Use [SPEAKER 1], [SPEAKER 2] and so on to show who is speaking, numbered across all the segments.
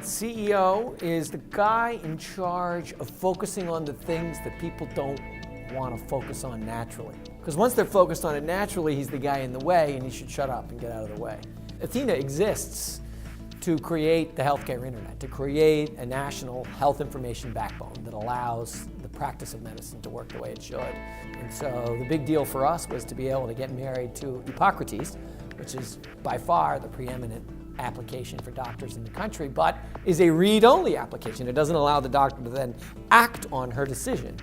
[SPEAKER 1] CEO is the guy in charge of focusing on the things that people don't want to focus on naturally. Because once they're focused on it naturally, he's the guy in the way and he should shut up and get out of the way. Athena exists to create the healthcare internet, to create a national health information backbone that allows the practice of medicine to work the way it should. And so the big deal for us was to be able to get married to Hippocrates, which is by far the preeminent application for doctors in the country, but is a read-only application. It doesn't allow the doctor to then act on her decision.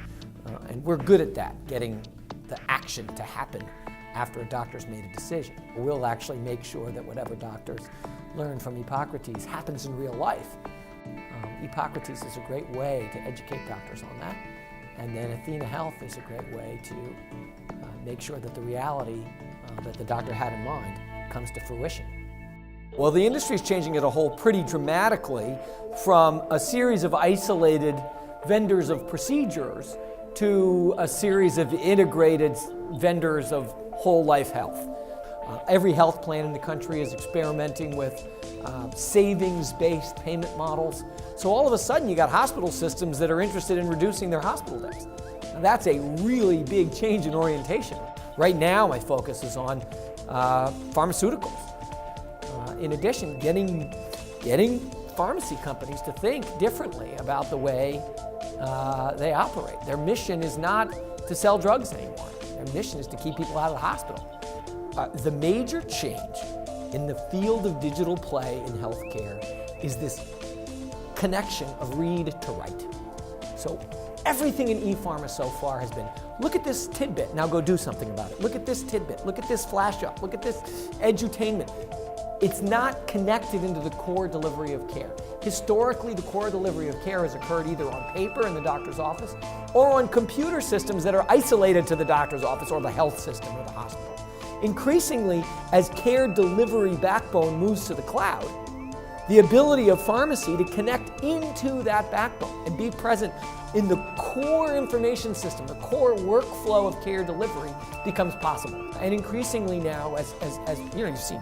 [SPEAKER 1] And we're good at that, getting the action to happen after a doctor's made a decision. We'll actually make sure that whatever doctors learn from Hippocrates happens in real life. Hippocrates is a great way to educate doctors on that. And then Athenahealth is a great way to make sure that the reality that the doctor had in mind comes to fruition. Well, the industry is changing as a whole pretty dramatically from a series of isolated vendors of procedures to a series of integrated vendors of whole life health. Every health plan in the country is experimenting with savings-based payment models. So all of a sudden you got hospital systems that are interested in reducing their hospital days. Now, that's a really big change in orientation. Right now my focus is on pharmaceuticals. In addition, getting pharmacy companies to think differently about the way they operate. Their mission is not to sell drugs anymore. Their mission is to keep people out of the hospital. The major change in the field of digital play in healthcare is this connection of read to write. So everything in ePharma so far has been, look at this tidbit, now go do something about it. Look at this tidbit, look at this flash up, look at this edutainment. It's not connected into the core delivery of care. Historically, the core delivery of care has occurred either on paper in the doctor's office or on computer systems that are isolated to the doctor's office or the health system or the hospital. Increasingly, as care delivery backbone moves to the cloud, the ability of pharmacy to connect into that backbone and be present in the core information system, the core workflow of care delivery becomes possible. And increasingly now, as you know, you've seen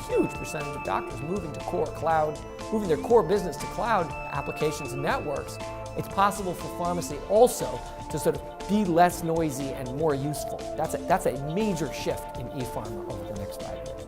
[SPEAKER 1] huge percentage of doctors moving to core cloud, moving their core business to cloud applications and networks, it's possible for pharmacy also to sort of be less noisy and more useful. That's a major shift in ePharma over the next 5 years.